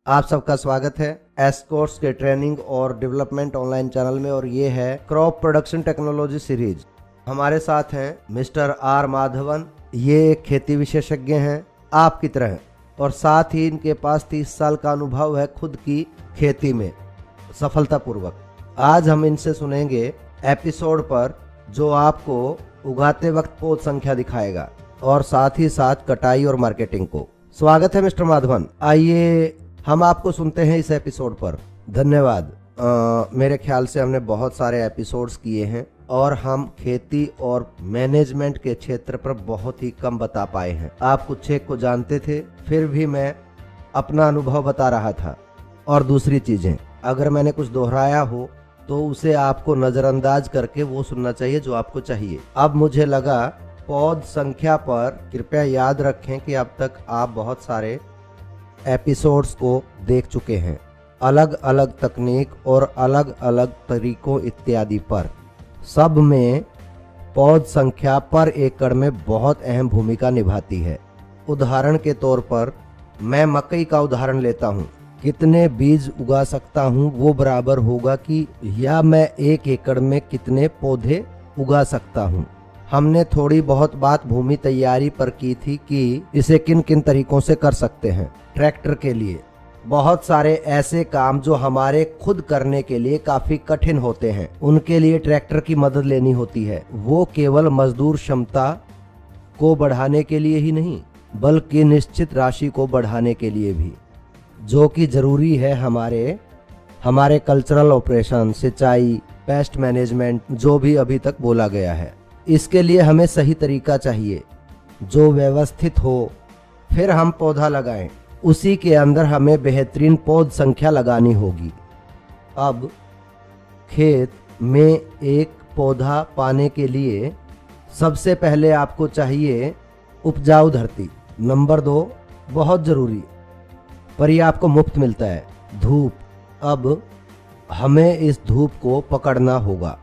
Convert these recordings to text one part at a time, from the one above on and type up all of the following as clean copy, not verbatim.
आप सबका स्वागत है एस्कॉर्ट्स के ट्रेनिंग और डेवलपमेंट ऑनलाइन चैनल में। और ये है क्रॉप प्रोडक्शन टेक्नोलॉजी सीरीज। हमारे साथ हैं मिस्टर आर माधवन। ये एक खेती विशेषज्ञ हैं आपकी तरह, और साथ ही इनके पास 30 साल का अनुभव है खुद की खेती में सफलतापूर्वक। आज हम इनसे सुनेंगे एपिसोड पर जो आपको उगाते वक्त पौध संख्या दिखाएगा और साथ ही साथ कटाई और मार्केटिंग को। स्वागत है मिस्टर माधवन, आइए हम आपको सुनते हैं इस एपिसोड पर। धन्यवाद। मेरे ख्याल से हमने बहुत सारे एपिसोड्स किए हैं और हम खेती और मैनेजमेंट के क्षेत्र पर बहुत ही कम बता पाए हैं। आप कुछ एक को जानते थे, फिर भी मैं अपना अनुभव बता रहा था। और दूसरी चीजें, अगर मैंने कुछ दोहराया हो तो उसे आपको नजरअंदाज करके वो सुनना चाहिए जो आपको चाहिए। अब मुझे लगा पौध संख्या पर कृपया याद रखें कि अब तक आप बहुत सारे एपिसोड्स को देख चुके हैं, अलग अलग तकनीक और अलग अलग तरीकों इत्यादि पर। सब में पौध संख्या पर एकड़ में बहुत अहम भूमिका निभाती है। उदाहरण के तौर पर मैं मकई का उदाहरण लेता हूँ। कितने बीज उगा सकता हूँ वो बराबर होगा कि या मैं 1 एकड़ में कितने पौधे उगा सकता हूँ। हमने थोड़ी बहुत बात भूमि तैयारी पर की थी कि इसे किन किन तरीकों से कर सकते हैं। ट्रैक्टर के लिए बहुत सारे ऐसे काम जो हमारे खुद करने के लिए काफी कठिन होते हैं, उनके लिए ट्रैक्टर की मदद लेनी होती है। वो केवल मजदूर क्षमता को बढ़ाने के लिए ही नहीं, बल्कि निश्चित राशि को बढ़ाने के लिए भी, जो कि जरूरी है हमारे कल्चरल ऑपरेशन, सिंचाई, पेस्ट मैनेजमेंट, जो भी अभी तक बोला गया है। इसके लिए हमें सही तरीका चाहिए जो व्यवस्थित हो। फिर हम पौधा लगाएं, उसी के अंदर हमें बेहतरीन पौध संख्या लगानी होगी। अब खेत में एक पौधा पाने के लिए सबसे पहले आपको चाहिए उपजाऊ धरती। नंबर 2 बहुत जरूरी, पर ये आपको मुफ्त मिलता है, धूप। अब हमें इस धूप को पकड़ना होगा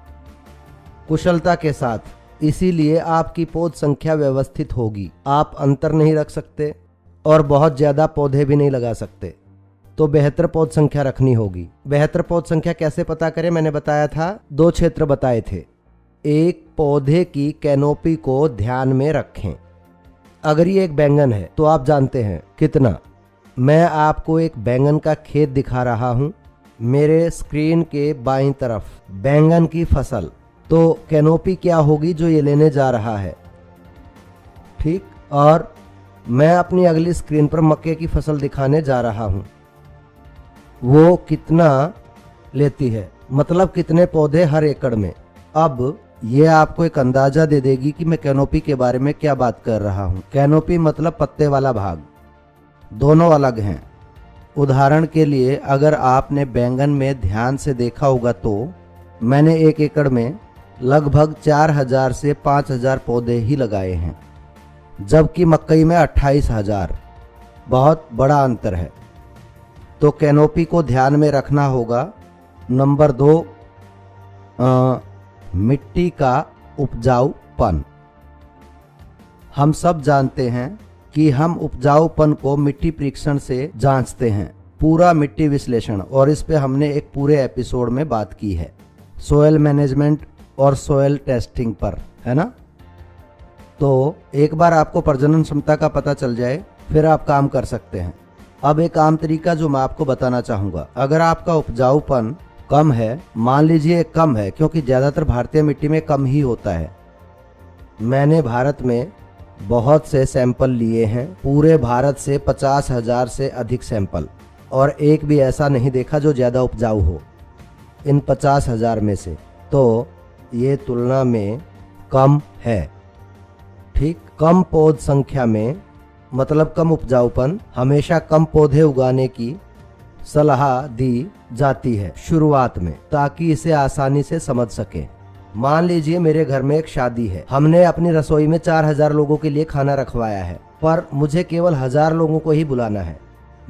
कुशलता के साथ, इसीलिए आपकी पौध संख्या व्यवस्थित होगी। आप अंतर नहीं रख सकते और बहुत ज्यादा पौधे भी नहीं लगा सकते, तो बेहतर पौध संख्या रखनी होगी। बेहतर पौध संख्या कैसे पता करें? मैंने बताया था 2 क्षेत्र बताए थे। एक, पौधे की कैनोपी को ध्यान में रखें। अगर ये एक बैंगन है तो आप जानते हैं कितना। मैं आपको एक बैंगन का खेत दिखा रहा हूं, मेरे स्क्रीन के बाईं तरफ बैंगन की फसल। तो कैनोपी क्या होगी जो ये लेने जा रहा है, ठीक। और मैं अपनी अगली स्क्रीन पर मक्के की फसल दिखाने जा रहा हूं। वो कितना लेती है, मतलब कितने पौधे हर एकड़ में। अब ये आपको एक अंदाजा दे देगी कि मैं कैनोपी के बारे में क्या बात कर रहा हूं। कैनोपी मतलब पत्ते वाला भाग, दोनों अलग हैं। उदाहरण के लिए अगर आपने बैंगन में ध्यान से देखा होगा तो मैंने 1 एकड़ में लगभग 4000 से 5000 पौधे ही लगाए हैं, जबकि मकई में 28,000। बहुत बड़ा अंतर है। तो कैनोपी को ध्यान में रखना होगा। नंबर 2, मिट्टी का उपजाऊपन। हम सब जानते हैं कि हम उपजाऊपन को मिट्टी परीक्षण से जांचते हैं, पूरा मिट्टी विश्लेषण, और इस पे हमने एक पूरे एपिसोड में बात की है, सोयल मैनेजमेंट और सोयल टेस्टिंग पर, है ना। तो एक बार आपको प्रजनन क्षमता का पता चल जाए फिर आप काम कर सकते हैं। अब एक आम तरीका जो मैं आपको बताना चाहूँगा, अगर आपका उपजाऊपन कम है, मान लीजिए कम है, क्योंकि ज़्यादातर भारतीय मिट्टी में कम ही होता है। मैंने भारत में बहुत से सैंपल लिए हैं, पूरे भारत से 50,000 से अधिक सैंपल, और एक भी ऐसा नहीं देखा जो ज़्यादा उपजाऊ हो इन 50,000 में से। तो ये तुलना में कम है, ठीक। कम पौध संख्या में मतलब कम उपजाऊपन, हमेशा कम पौधे उगाने की सलाह दी जाती है शुरुआत में, ताकि इसे आसानी से समझ सके। मान लीजिए मेरे घर में एक शादी है, हमने अपनी रसोई में 4000 लोगों के लिए खाना रखवाया है, पर मुझे केवल 1000 लोगों को ही बुलाना है।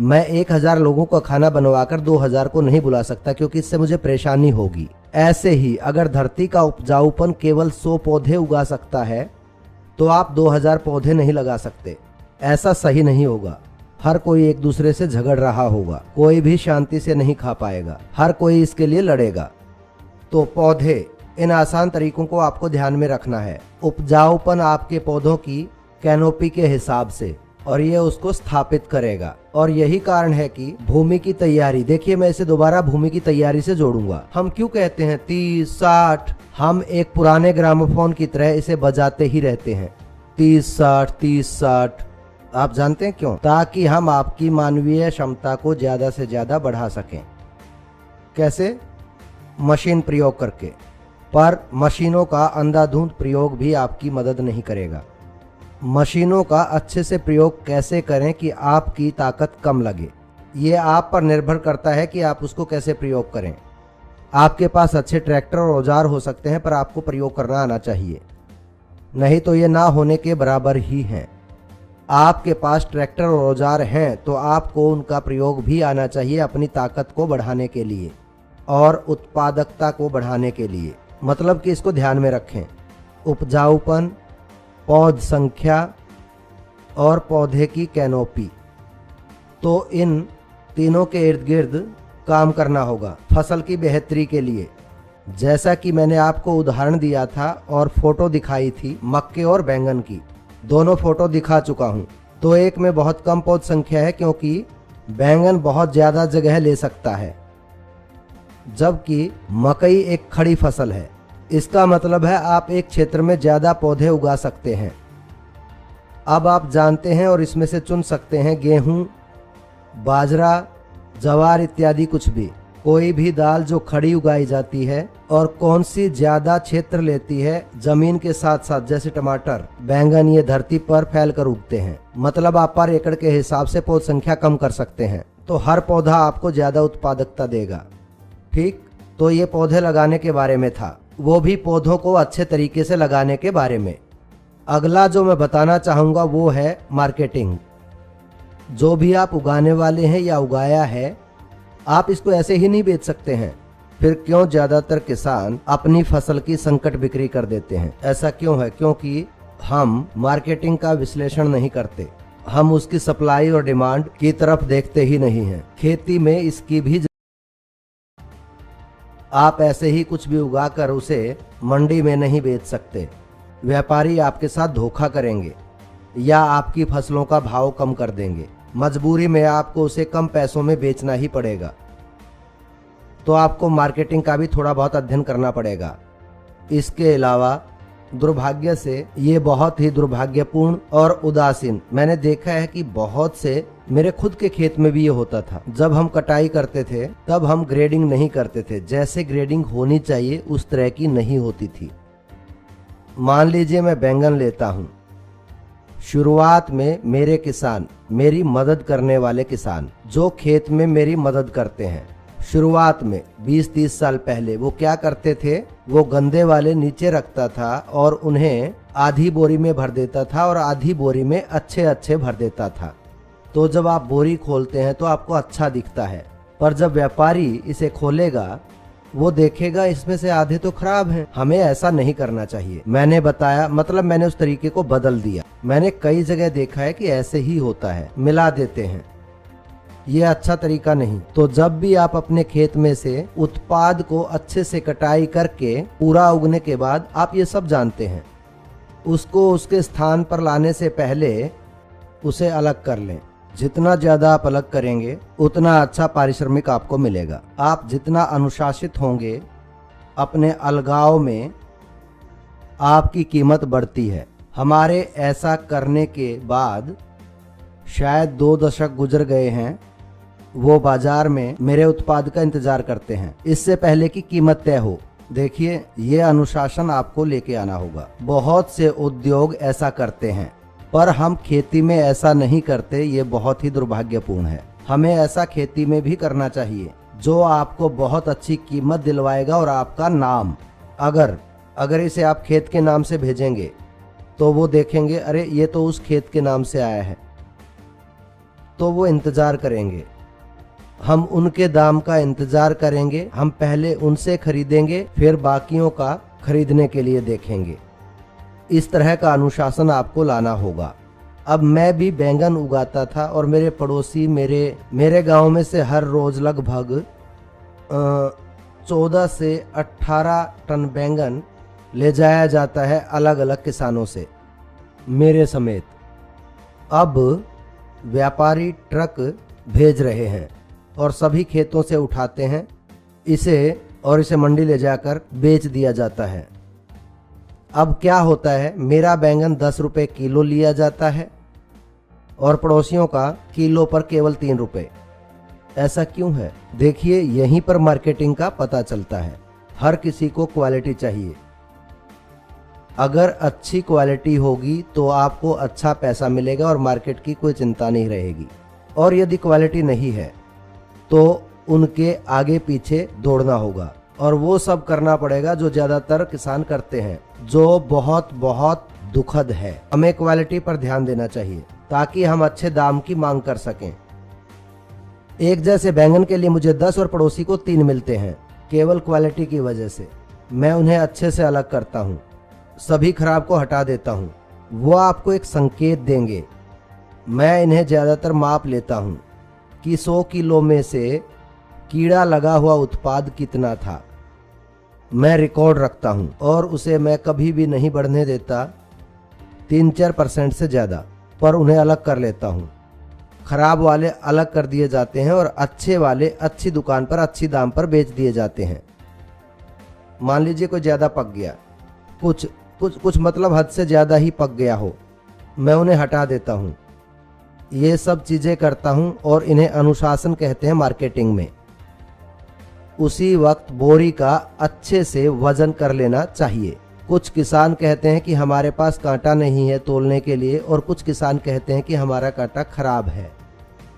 मैं 1000 लोगों का खाना बनवाकर 2000 को नहीं बुला सकता, क्योंकि इससे मुझे परेशानी होगी। ऐसे ही अगर धरती का उपजाऊपन केवल 100 पौधे उगा सकता है तो आप 2000 पौधे नहीं लगा सकते, ऐसा सही नहीं होगा। हर कोई एक दूसरे से झगड़ रहा होगा, कोई भी शांति से नहीं खा पाएगा, हर कोई इसके लिए लड़ेगा। तो पौधे, इन आसान तरीकों को आपको ध्यान में रखना है। उपजाऊपन आपके पौधों की कैनोपी के हिसाब से, और ये उसको स्थापित करेगा। और यही कारण है कि भूमि की तैयारी, देखिए मैं इसे दोबारा भूमि की तैयारी से जोड़ूंगा। हम क्यों कहते हैं 30 60? हम एक पुराने ग्रामोफोन की तरह इसे बजाते ही रहते हैं, 30 60 30 60। आप जानते हैं क्यों? ताकि हम आपकी मानवीय क्षमता को ज्यादा से ज्यादा बढ़ा सकें। कैसे? मशीन प्रयोग करके। पर मशीनों का अंधाधुंध प्रयोग भी आपकी मदद नहीं करेगा। मशीनों का अच्छे से प्रयोग कैसे करें कि आपकी ताकत कम लगे, ये आप पर निर्भर करता है कि आप उसको कैसे प्रयोग करें। आपके पास अच्छे ट्रैक्टर और औजार हो सकते हैं, पर आपको प्रयोग करना आना चाहिए, नहीं तो ये ना होने के बराबर ही हैं। आपके पास ट्रैक्टर और औजार हैं तो आपको उनका प्रयोग भी आना चाहिए अपनी ताकत को बढ़ाने के लिए और उत्पादकता को बढ़ाने के लिए। मतलब कि इसको ध्यान में रखें, उपजाऊपन, पौध संख्या और पौधे की कैनोपी, तो इन तीनों के इर्द गिर्द काम करना होगा फसल की बेहतरी के लिए। जैसा कि मैंने आपको उदाहरण दिया था और फोटो दिखाई थी मक्के और बैंगन की, दोनों फोटो दिखा चुका हूं। तो एक में बहुत कम पौध संख्या है क्योंकि बैंगन बहुत ज्यादा जगह ले सकता है, जबकि मकई एक खड़ी फसल है। इसका मतलब है आप एक क्षेत्र में ज्यादा पौधे उगा सकते हैं। अब आप जानते हैं और इसमें से चुन सकते हैं गेहूं, बाजरा, ज्वार इत्यादि कुछ भी, कोई भी दाल जो खड़ी उगाई जाती है और कौन सी ज्यादा क्षेत्र लेती है जमीन के साथ साथ। जैसे टमाटर, बैंगन, ये धरती पर फैलकर उगते हैं। मतलब आप पर एकड़ के हिसाब से पौध संख्या कम कर सकते हैं, तो हर पौधा आपको ज्यादा उत्पादकता देगा। ठीक, तो ये पौधे लगाने के बारे में था, वो भी पौधों को अच्छे तरीके से लगाने के बारे में। अगला जो मैं बताना चाहूंगा वो है मार्केटिंग। जो भी आप उगाने वाले हैं या उगाया है, आप इसको ऐसे ही नहीं बेच सकते हैं। फिर क्यों ज्यादातर किसान अपनी फसल की संकट बिक्री कर देते हैं? ऐसा क्यों है? क्योंकि हम मार्केटिंग का विश्लेषण नहीं करते, हम उसकी सप्लाई और डिमांड की तरफ देखते ही नहीं हैं। खेती में इसकी भी आप ऐसे ही कुछ भी उगाकर उसे मंडी में नहीं बेच सकते। व्यापारी आपके साथ धोखा करेंगे या आपकी फसलों का भाव कम कर देंगे। मजबूरी में आपको उसे कम पैसों में बेचना ही पड़ेगा। तो आपको मार्केटिंग का भी थोड़ा बहुत अध्ययन करना पड़ेगा। इसके अलावा दुर्भाग्य से ये बहुत ही दुर्भाग्यपूर्ण और उदासीन, मैंने देखा है कि बहुत से, मेरे खुद के खेत में भी ये होता था। जब हम कटाई करते थे तब हम ग्रेडिंग नहीं करते थे, जैसे ग्रेडिंग होनी चाहिए उस तरह की नहीं होती थी। मान लीजिए मैं बैंगन लेता हूँ, शुरुआत में मेरे किसान, मेरी मदद करने वाले किसान जो खेत में मेरी मदद करते हैं, शुरुआत में 20-30 साल पहले वो क्या करते थे, वो गंदे वाले नीचे रखता था और उन्हें आधी बोरी में भर देता था और आधी बोरी में अच्छे अच्छे भर देता था। तो जब आप बोरी खोलते हैं तो आपको अच्छा दिखता है, पर जब व्यापारी इसे खोलेगा वो देखेगा इसमें से आधे तो खराब हैं। हमें ऐसा नहीं करना चाहिए। मैंने बताया, मतलब मैंने उस तरीके को बदल दिया। मैंने कई जगह देखा है कि ऐसे ही होता है, मिला देते हैं, ये अच्छा तरीका नहीं। तो जब भी आप अपने खेत में से उत्पाद को अच्छे से कटाई करके पूरा उगने के बाद, आप ये सब जानते हैं, उसको उसके स्थान पर लाने से पहले उसे अलग कर लें। जितना ज्यादा आप अलग करेंगे उतना अच्छा पारिश्रमिक आपको मिलेगा। आप जितना अनुशासित होंगे अपने अलगाव में, आपकी कीमत बढ़ती है। हमारे ऐसा करने के बाद शायद 2 दशक गुजर गए हैं, वो बाजार में मेरे उत्पाद का इंतजार करते हैं इससे पहले कि कीमत तय हो। देखिए, ये अनुशासन आपको लेके आना होगा। बहुत से उद्योग ऐसा करते हैं, पर हम खेती में ऐसा नहीं करते। ये बहुत ही दुर्भाग्यपूर्ण है। हमें ऐसा खेती में भी करना चाहिए जो आपको बहुत अच्छी कीमत दिलवाएगा। और आपका नाम, अगर इसे आप खेत के नाम से भेजेंगे तो वो देखेंगे, अरे ये तो उस खेत के नाम से आया है, तो वो इंतजार करेंगे। हम उनके दाम का इंतजार करेंगे, हम पहले उनसे खरीदेंगे, फिर बाकियों का खरीदने के लिए देखेंगे। इस तरह का अनुशासन आपको लाना होगा। अब मैं भी बैंगन उगाता था और मेरे पड़ोसी मेरे गांव में से हर रोज लगभग 14 से 18 टन बैंगन ले जाया जाता है अलग अलग किसानों से, मेरे समेत। अब व्यापारी ट्रक भेज रहे हैं और सभी खेतों से उठाते हैं इसे मंडी ले जाकर बेच दिया जाता है। अब क्या होता है, मेरा बैंगन 10 रुपये किलो लिया जाता है और पड़ोसियों का किलो पर केवल 3 रुपये। ऐसा क्यों है? देखिए, यहीं पर मार्केटिंग का पता चलता है। हर किसी को क्वालिटी चाहिए। अगर अच्छी क्वालिटी होगी तो आपको अच्छा पैसा मिलेगा और मार्केट की कोई चिंता नहीं रहेगी। और यदि क्वालिटी नहीं है तो उनके आगे पीछे दौड़ना होगा और वो सब करना पड़ेगा जो ज़्यादातर किसान करते हैं, जो बहुत बहुत दुखद है। हमें क्वालिटी पर ध्यान देना चाहिए ताकि हम अच्छे दाम की मांग कर सकें। एक जैसे बैंगन के लिए मुझे 10 और पड़ोसी को 3 मिलते हैं, केवल क्वालिटी की वजह से। मैं उन्हें अच्छे से अलग करता हूँ, सभी खराब को हटा देता हूँ। वो आपको एक संकेत देंगे। मैं इन्हें ज़्यादातर माप लेता हूँ कि 100 किलो में से कीड़ा लगा हुआ उत्पाद कितना था। मैं रिकॉर्ड रखता हूँ और उसे मैं कभी भी नहीं बढ़ने देता 3-4% से ज़्यादा, पर उन्हें अलग कर लेता हूँ। खराब वाले अलग कर दिए जाते हैं और अच्छे वाले अच्छी दुकान पर अच्छी दाम पर बेच दिए जाते हैं। मान लीजिए कोई ज़्यादा पक गया, कुछ मतलब हद से ज़्यादा ही पक गया हो, मैं उन्हें हटा देता हूँ। ये सब चीज़ें करता हूँ और इन्हें अनुशासन कहते हैं मार्केटिंग में। उसी वक्त बोरी का अच्छे से वजन कर लेना चाहिए। कुछ किसान कहते हैं कि हमारे पास कांटा नहीं है तोलने के लिए, और कुछ किसान कहते हैं कि हमारा कांटा खराब है,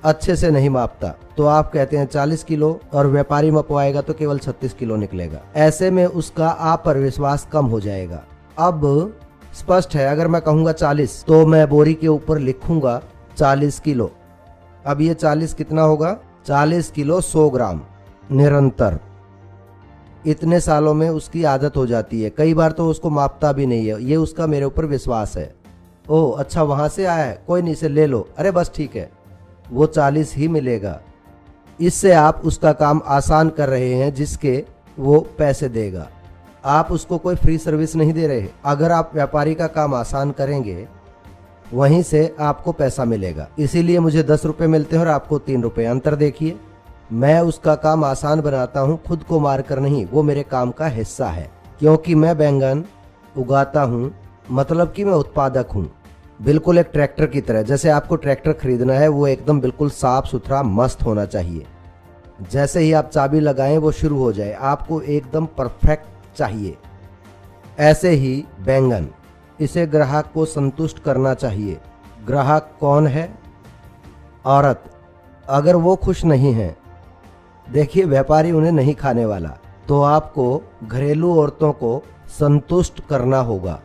अच्छे से नहीं मापता। तो आप कहते हैं 40 किलो और व्यापारी मपवाएगा तो केवल 36 किलो निकलेगा। ऐसे में उसका आप पर विश्वास कम हो जाएगा। अब स्पष्ट है, अगर मैं कहूँगा 40 तो मैं बोरी के ऊपर लिखूंगा 40 किलो। अब ये 40 कितना होगा? 40 किलो 100 ग्राम निरंतर। इतने सालों में उसकी आदत हो जाती है। कई बार तो उसको मापता भी नहीं है, ये उसका मेरे ऊपर विश्वास है। ओह अच्छा, वहाँ से आया है, कोई नहीं, इसे ले लो, अरे बस ठीक है, वो 40 ही मिलेगा। इससे आप उसका काम आसान कर रहे हैं जिसके वो पैसे देगा। आप उसको कोई फ्री सर्विस नहीं दे रहे। अगर आप व्यापारी का काम आसान करेंगे वहीं से आपको पैसा मिलेगा। इसीलिए मुझे 10 रुपये मिलते हैं और आपको 3 रुपये। अंतर देखिए, मैं उसका काम आसान बनाता हूँ, खुद को मार कर नहीं। वो मेरे काम का हिस्सा है, क्योंकि मैं बैंगन उगाता हूँ, मतलब कि मैं उत्पादक हूँ। बिल्कुल एक ट्रैक्टर की तरह। जैसे आपको ट्रैक्टर खरीदना है, वो एकदम बिल्कुल साफ सुथरा मस्त होना चाहिए। जैसे ही आप चाबी लगाएं वो शुरू हो जाए, आपको एकदम परफेक्ट चाहिए। ऐसे ही बैंगन, इसे ग्राहक को संतुष्ट करना चाहिए। ग्राहक कौन है? औरत। अगर वो खुश नहीं है, देखिए व्यापारी उन्हें नहीं खाने वाला, तो आपको घरेलू औरतों को संतुष्ट करना होगा।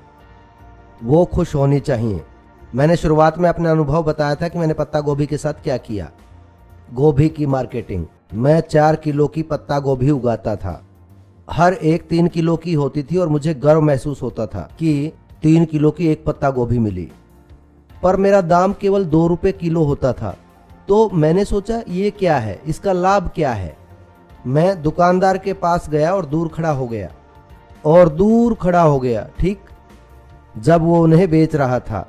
वो खुश होनी चाहिए। मैंने शुरुआत में अपने अनुभव बताया था कि मैंने पत्ता गोभी के साथ क्या किया। गोभी की मार्केटिंग। मैं 4 किलो की पत्ता गोभी उगाता था। हर एक 3 किलो की होती थी और मुझे गर्व महसूस होता था कि 3 किलो की एक पत्ता गोभी मिली। पर मेरा दाम केवल 2 रुपये किलो होता था। तो मैंने सोचा ये क्या है, इसका लाभ क्या है। मैं दुकानदार के पास गया और दूर खड़ा हो गया ठीक जब वो उन्हें बेच रहा था।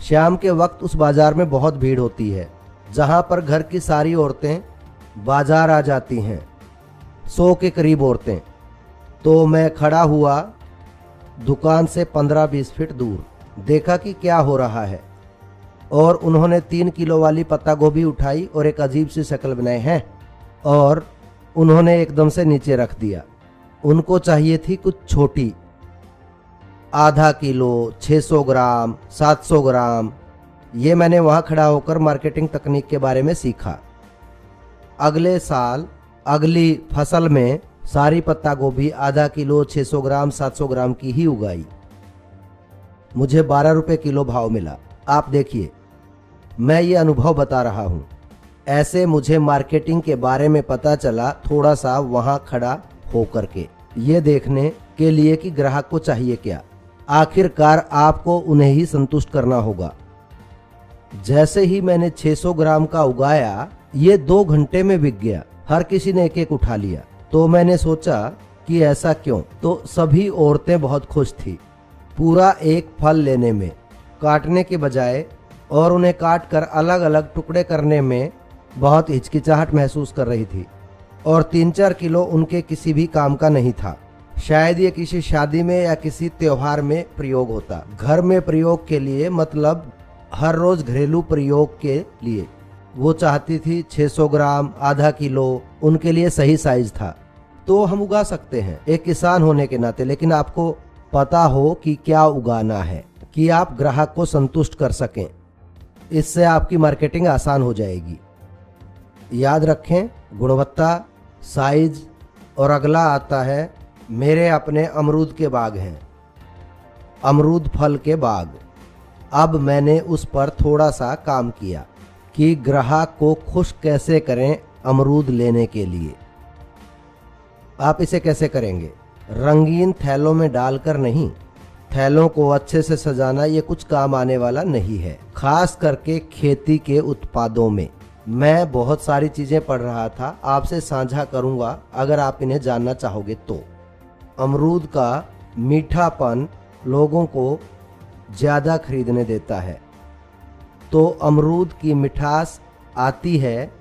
शाम के वक्त उस बाजार में बहुत भीड़ होती है, जहां पर घर की सारी औरतें बाजार आ जाती हैं, 100 के करीब औरतें। तो मैं खड़ा हुआ दुकान से 15-20 फीट दूर, देखा कि क्या हो रहा है। और उन्होंने 3 किलो वाली पत्ता गोभी उठाई और एक अजीब सी शक्ल बनाई है और उन्होंने एकदम से नीचे रख दिया। उनको चाहिए थी कुछ छोटी, आधा किलो, 600 ग्राम, 700 ग्राम। ये मैंने वहाँ खड़ा होकर मार्केटिंग तकनीक के बारे में सीखा। अगले साल अगली फसल में सारी पत्ता गोभी आधा किलो, 600 ग्राम, 700 ग्राम की ही उगाई। मुझे 12 रुपये किलो भाव मिला। आप देखिए, मैं ये अनुभव बता रहा हूँ। ऐसे मुझे मार्केटिंग के बारे में पता चला थोड़ा सा वहाँ खड़ा होकर के, ये देखने के लिए कि ग्राहक को चाहिए क्या। आखिरकार आपको उन्हें ही संतुष्ट करना होगा। जैसे ही मैंने 600 ग्राम का उगाया, ये 2 घंटे में बिक गया। हर किसी ने एक एक उठा लिया। तो मैंने सोचा कि ऐसा क्यों, तो सभी औरतें बहुत खुश थी पूरा एक फल लेने में, काटने के बजाय, और उन्हें काट कर अलग अलग टुकड़े करने में बहुत हिचकिचाहट महसूस कर रही थी। और 3-4 किलो उनके किसी भी काम का नहीं था। शायद ये किसी शादी में या किसी त्योहार में प्रयोग होता। घर में प्रयोग के लिए मतलब हर रोज घरेलू प्रयोग के लिए वो चाहती थी 600 ग्राम, आधा किलो उनके लिए सही साइज था। तो हम उगा सकते हैं एक किसान होने के नाते, लेकिन आपको पता हो कि क्या उगाना है, कि आप ग्राहक को संतुष्ट कर सकें। इससे आपकी मार्केटिंग आसान हो जाएगी। याद रखें, गुणवत्ता, साइज। और अगला आता है, मेरे अपने अमरूद के बाग हैं, अमरूद फल के बाग। अब मैंने उस पर थोड़ा सा काम किया कि ग्राहक को खुश कैसे करें अमरूद लेने के लिए। आप इसे कैसे करेंगे? रंगीन थैलों में डालकर नहीं। थैलों को अच्छे से सजाना ये कुछ काम आने वाला नहीं है, खास करके खेती के उत्पादों में। मैं बहुत सारी चीजें पढ़ रहा था, आपसे साझा करूंगा अगर आप इन्हें जानना चाहोगे तो। अमरूद का मीठापन लोगों को ज्यादा खरीदने देता है। तो अमरूद की मिठास आती है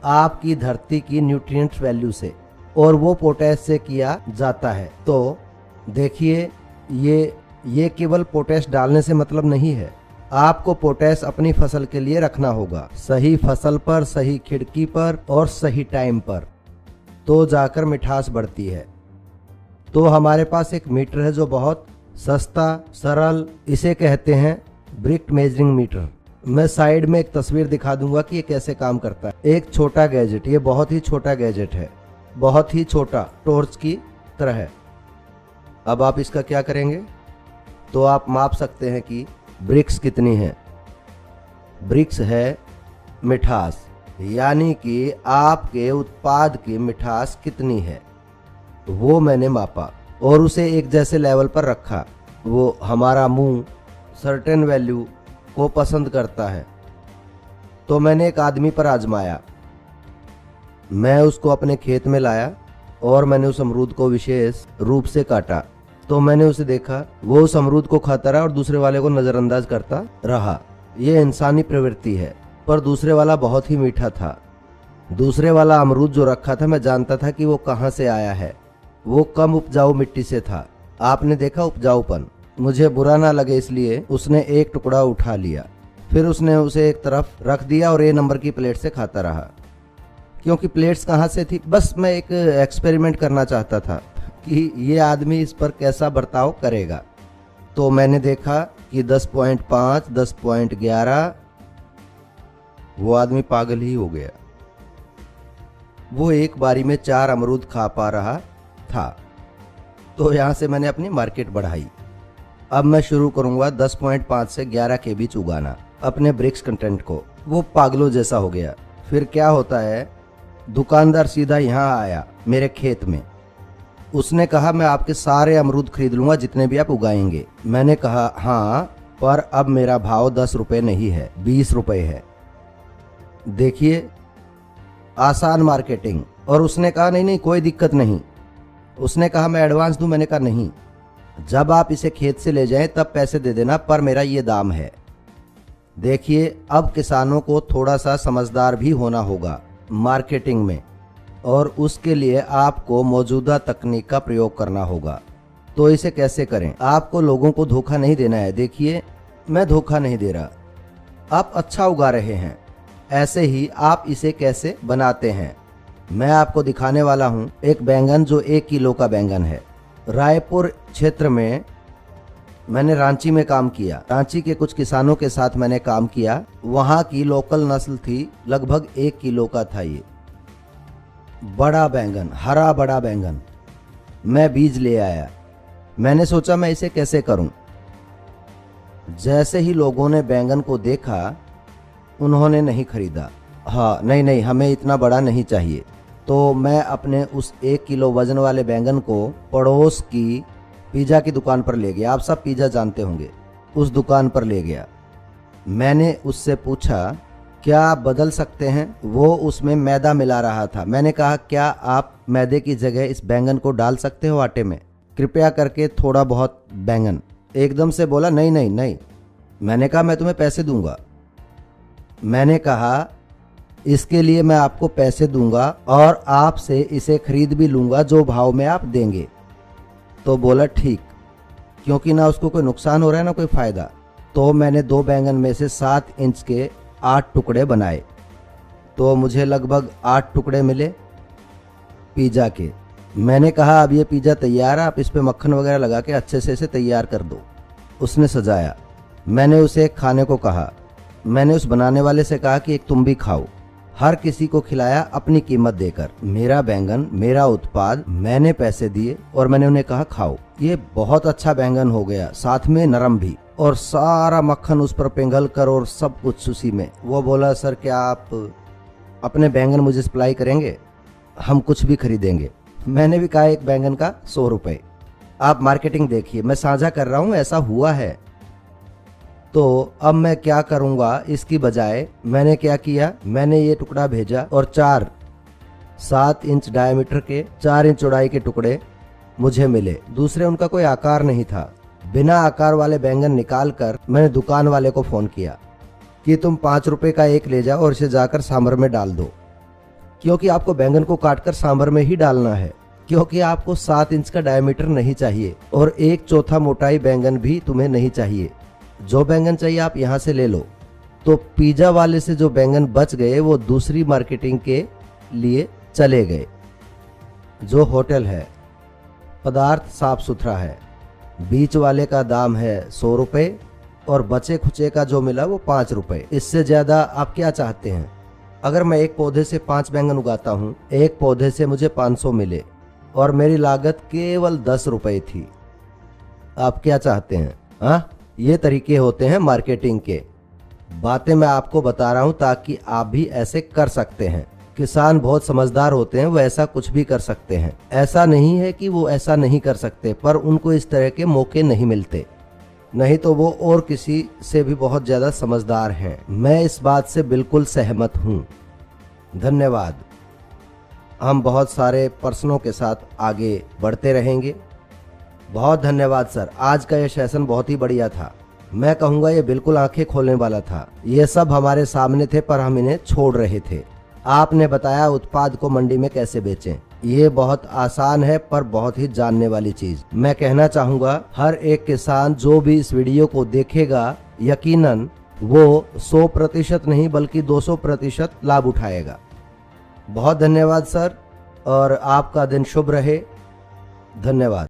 आपकी धरती की न्यूट्रिएंट वैल्यू से, और वो पोटैश से किया जाता है। तो देखिए, ये केवल पोटैश डालने से मतलब नहीं है। आपको पोटैश अपनी फसल के लिए रखना होगा, सही फसल पर, सही खिड़की पर और सही टाइम पर, तो जाकर मिठास बढ़ती है। तो हमारे पास एक मीटर है जो बहुत सस्ता, सरल, इसे कहते हैं ब्रिक मेजरिंग मीटर। मैं साइड में एक तस्वीर दिखा दूंगा कि ये कैसे काम करता है। एक छोटा गैजेट, ये बहुत ही छोटा गैजेट है, बहुत ही छोटा, टॉर्च की तरह है। अब आप इसका क्या करेंगे, तो आप माप सकते हैं कि ब्रिक्स कितनी है। ब्रिक्स है मिठास, यानी कि आपके उत्पाद की मिठास कितनी है, वो मैंने मापा और उसे एक जैसे लेवल पर रखा। वो हमारा मुंह सर्टेन वैल्यू को पसंद करता है। तो मैंने एक आदमी पर आजमाया। मैं उसको अपने खेत में लाया और मैंने उस अमरूद को विशेष रूप से काटा। तो मैंने उसे देखा, वो उस अमरूद को खाता रहा और दूसरे वाले को नजरअंदाज करता रहा। ये इंसानी प्रवृत्ति है। पर दूसरे वाला बहुत ही मीठा था। दूसरे वाला अमरूद जो रखा था, मैं जानता था कि वो कहाँ से आया है। वो कम उपजाऊ मिट्टी से था। आपने देखा उपजाऊपन। मुझे बुरा ना लगे इसलिए उसने एक टुकड़ा उठा लिया, फिर उसने उसे एक तरफ रख दिया और ए नंबर की प्लेट से खाता रहा। क्योंकि प्लेट्स कहाँ से थी, बस मैं एक एक्सपेरिमेंट करना चाहता था कि ये आदमी इस पर कैसा बर्ताव करेगा। तो मैंने देखा कि 10.5, 10.11, वो आदमी पागल ही हो गया। वो एक बारी में 4 अमरूद खा पा रहा था। तो यहाँ से मैंने अपनी मार्केट बढ़ाई। अब मैं शुरू करूंगा 10.5 से 11 के बीच उगाना अपने ब्रिक्स कंटेंट को। वो पागलों जैसा हो गया। फिर क्या होता है, दुकानदार सीधा यहाँ आया मेरे खेत में। उसने कहा, मैं आपके सारे अमरूद खरीद लूंगा जितने भी आप उगाएंगे। मैंने कहा हाँ, पर अब मेरा भाव 10 रुपए नहीं है, 20 रुपए है। देखिए, आसान मार्केटिंग। और उसने कहा नहीं नहीं कोई दिक्कत नहीं। उसने कहा मैं एडवांस दूं। मैंने कहा नहीं, जब आप इसे खेत से ले जाएं तब पैसे दे देना, पर मेरा ये दाम है। देखिए, अब किसानों को थोड़ा सा समझदार भी होना होगा मार्केटिंग में, और उसके लिए आपको मौजूदा तकनीक का प्रयोग करना होगा। तो इसे कैसे करें? आपको लोगों को धोखा नहीं देना है। देखिए, मैं धोखा नहीं दे रहा, आप अच्छा उगा रहे हैं। ऐसे ही आप इसे कैसे बनाते हैं मैं आपको दिखाने वाला हूं। एक बैंगन जो 1 किलो का बैंगन है। रायपुर क्षेत्र में, मैंने रांची में काम किया। रांची के कुछ किसानों के साथ मैंने काम किया। वहां की लोकल नस्ल थी, लगभग 1 किलो का था ये बड़ा बैंगन, हरा बड़ा बैंगन। मैं बीज ले आया। मैंने सोचा मैं इसे कैसे करूं। जैसे ही लोगों ने बैंगन को देखा, उन्होंने नहीं खरीदा। हाँ, नहीं, हमें इतना बड़ा नहीं चाहिए। तो मैं अपने उस 1 किलो वजन वाले बैंगन को पड़ोस की पिज़्ज़ा की दुकान पर ले गया। आप सब पिज़्ज़ा जानते होंगे। उस दुकान पर ले गया। मैंने उससे पूछा क्या आप बदल सकते हैं? वो उसमें मैदा मिला रहा था। मैंने कहा क्या आप मैदे की जगह इस बैंगन को डाल सकते हो आटे में? कृपया करके थोड़ा बहुत बैंगन। एकदम से बोला नहीं नहीं नहीं। मैंने कहा मैं तुम्हें पैसे दूंगा। मैंने कहा इसके लिए मैं आपको पैसे दूंगा और आपसे इसे खरीद भी लूंगा जो भाव में आप देंगे। तो बोला ठीक, क्योंकि ना उसको कोई नुकसान हो रहा है ना कोई फायदा। तो मैंने 2 बैंगन में से 7 इंच के 8 टुकड़े बनाए। तो मुझे लगभग 8 टुकड़े मिले पिज़्ज़ा के। मैंने कहा अब ये पिज़्ज़ा तैयार है, आप इस पे मक्खन वगैरह लगा के अच्छे से इसे तैयार कर दो। उसने सजाया। मैंने उसे खाने को कहा। मैंने उस बनाने वाले से कहा कि एक तुम भी खाओ। हर किसी को खिलाया अपनी कीमत देकर। मेरा बैंगन, मेरा उत्पाद, मैंने पैसे दिए और मैंने उन्हें कहा खाओ। ये बहुत अच्छा बैंगन हो गया, साथ में नरम भी, और सारा मक्खन उस पर पिघल कर और सब कुछ उसी में। वो बोला सर क्या आप अपने बैंगन मुझे सप्लाई करेंगे? हम कुछ भी खरीदेंगे। मैंने भी कहा एक बैंगन का 100 रुपए। आप मार्केटिंग देखिए, मैं साझा कर रहा हूँ, ऐसा हुआ है। तो अब मैं क्या करूंगा, इसकी बजाय मैंने क्या किया, मैंने ये टुकड़ा भेजा और 7 इंच डायमीटर के 4 इंच चौड़ाई के टुकड़े मुझे मिले। दूसरे उनका कोई आकार नहीं था। बिना आकार वाले बैंगन निकाल कर मैंने दुकान वाले को फोन किया कि तुम 5 रुपए का एक ले जाओ और इसे जाकर सांभर में डाल दो, क्योंकि आपको बैंगन को काटकर सांभर में ही डालना है, क्योंकि आपको 7 इंच का डायमीटर नहीं चाहिए और 1/4 मोटाई बैंगन भी तुम्हें नहीं चाहिए। जो बैंगन चाहिए आप यहाँ से ले लो। तो पिज़्ज़ा वाले से जो बैंगन बच गए वो दूसरी मार्केटिंग के लिए चले गए। जो होटल है, पदार्थ साफ सुथरा है, बीच वाले का दाम है 100 रुपए और बचे खुचे का जो मिला वो 5 रुपए। इससे ज्यादा आप क्या चाहते हैं? अगर मैं एक पौधे से 5 बैंगन उगाता हूँ, एक पौधे से मुझे 500 मिले और मेरी लागत केवल 10 रुपए थी। आप क्या चाहते हैं? हाँ, ये तरीके होते हैं मार्केटिंग के। बातें मैं आपको बता रहा हूं ताकि आप भी ऐसे कर सकते हैं। किसान बहुत समझदार होते हैं, वो ऐसा कुछ भी कर सकते हैं। ऐसा नहीं है कि वो ऐसा नहीं कर सकते, पर उनको इस तरह के मौके नहीं मिलते, नहीं तो वो और किसी से भी बहुत ज्यादा समझदार हैं। मैं इस बात से बिल्कुल सहमत हूं। धन्यवाद। हम बहुत सारे प्रश्नों के साथ आगे बढ़ते रहेंगे। बहुत धन्यवाद सर, आज का ये सेशन बहुत ही बढ़िया था। मैं कहूँगा ये बिल्कुल आंखें खोलने वाला था। ये सब हमारे सामने थे पर हम इन्हें छोड़ रहे थे। आपने बताया उत्पाद को मंडी में कैसे बेचें। ये बहुत आसान है पर बहुत ही जानने वाली चीज। मैं कहना चाहूँगा हर एक किसान जो भी इस वीडियो को देखेगा, यकीनन वो 100% नहीं बल्कि 200% लाभ उठाएगा। बहुत धन्यवाद सर, और आपका दिन शुभ रहे। धन्यवाद।